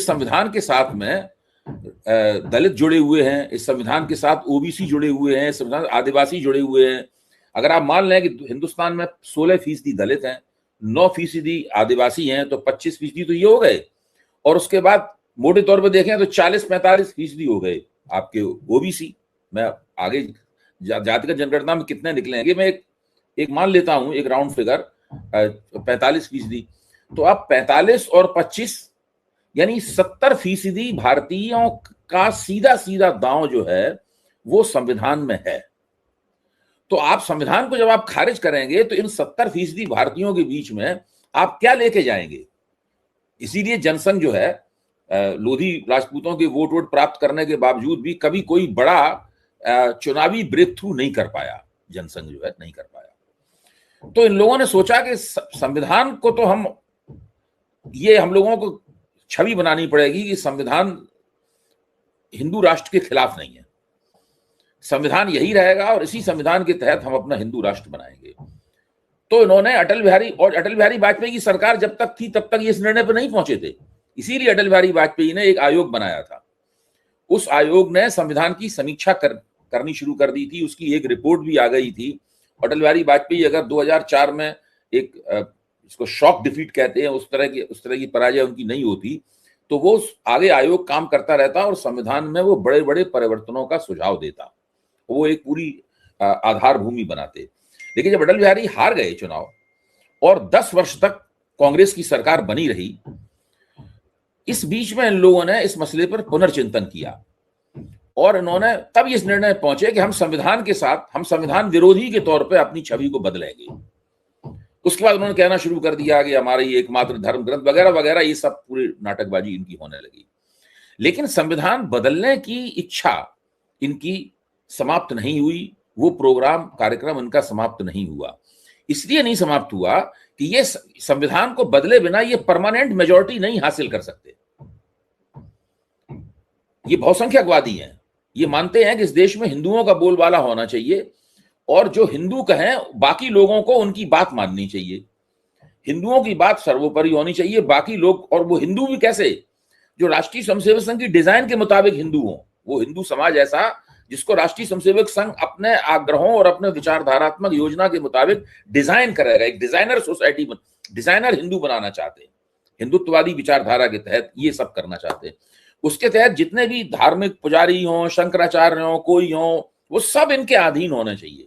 संविधान के साथ में दलित जुड़े हुए हैं, इस संविधान के साथ ओबीसी जुड़े हुए हैं, संविधान आदिवासी जुड़े हुए हैं। अगर आप मान लें कि हिंदुस्तान में 16% दलित हैं, 9% आदिवासी हैं, तो 25% तो ये हो गए। और उसके बाद मोटे तौर पर देखें तो 40-45% हो गए आपके ओबीसी। मैं आगे जातिगत जनगणना में कितने निकलेंगे, मैं एक मान लेता हूं, एक राउंड फिगर 45%। तो अब 45 और 25 यानी 70% भारतीयों का सीधा सीधा दांव जो है वो संविधान में है। तो आप संविधान को जब आप खारिज करेंगे तो इन 70% भारतीयों के बीच में आप क्या लेके जाएंगे? इसीलिए जनसंघ जो है लोधी राजपूतों के वोट प्राप्त करने के बावजूद भी कभी कोई बड़ा चुनावी ब्रेक थ्रू नहीं कर पाया, जनसंघ जो है नहीं कर पाया। तो इन लोगों ने सोचा कि संविधान को तो हम लोगों को छवि बनानी पड़ेगी कि संविधान हिंदू राष्ट्र के खिलाफ नहीं है, संविधान यही रहेगा और इसी संविधान के तहत हम अपना हिंदू राष्ट्र बनाएंगे। तो इन्होंने अटल बिहारी वाजपेयी की सरकार जब तक थी तब तक इस निर्णय पर नहीं पहुंचे थे। इसीलिए अटल बिहारी वाजपेयी ने एक आयोग बनाया था। उस आयोग ने संविधान की समीक्षा करनी शुरू कर दी थी, उसकी एक रिपोर्ट भी आ गई थी। अटल बिहारी वाजपेयी अगर 2004 में एक इसको शॉक डिफीट कहते हैं, उस तरह की पराजय उनकी नहीं होती तो वो आगे आयोग काम करता रहता और संविधान में वो बड़े बड़े परिवर्तनों का सुझाव देता, वो एक पूरी आधार भूमि बनाते। लेकिन जब अटल बिहारी हार गए चुनाव और 10 वर्ष तक कांग्रेस की सरकार बनी रही, इस बीच में इन लोगों ने इस मसले पर पुनर्चिंतन किया और इन्होंने तब इस निर्णय पहुंचे कि हम संविधान के साथ, हम संविधान विरोधी के तौर पे अपनी छवि को बदलेंगे। उसके बाद उन्होंने कहना शुरू कर दिया कि हमारी एकमात्र धर्म ग्रंथ वगैरह वगैरह, ये सब पूरी नाटकबाजी इनकी होने लगी। लेकिन संविधान बदलने की इच्छा इनकी समाप्त नहीं हुई, वो कार्यक्रम इनका समाप्त नहीं हुआ। इसलिए नहीं समाप्त हुआ कि ये संविधान को बदले बिना ये परमानेंट मेजॉरिटी नहीं हासिल कर सकते। ये बहुसंख्यकवादी हैं, ये मानते हैं कि इस देश में हिंदुओं का बोलबाला होना चाहिए और जो हिंदू कहें बाकी लोगों को उनकी बात माननी चाहिए, हिंदुओं की बात सर्वोपरि होनी चाहिए, बाकी लोग, और वो हिंदू भी कैसे, जो राष्ट्रीय स्वयंसेवक संघ की डिजाइन के मुताबिक हिंदू हो, वो हिंदू समाज ऐसा जिसको राष्ट्रीय स्वयंसेवक संघ अपने आग्रहों और अपने विचारधारात्मक योजना के मुताबिक डिजाइन करेगा। एक डिजाइनर सोसाइटी, डिजाइनर हिंदू बनाना चाहते हैं, हिंदुत्ववादी विचारधारा के तहत ये सब करना चाहते हैं। उसके तहत जितने भी धार्मिक पुजारी हों, शंकराचार्य हों, कोई हों, वो सब इनके अधीन होने चाहिए।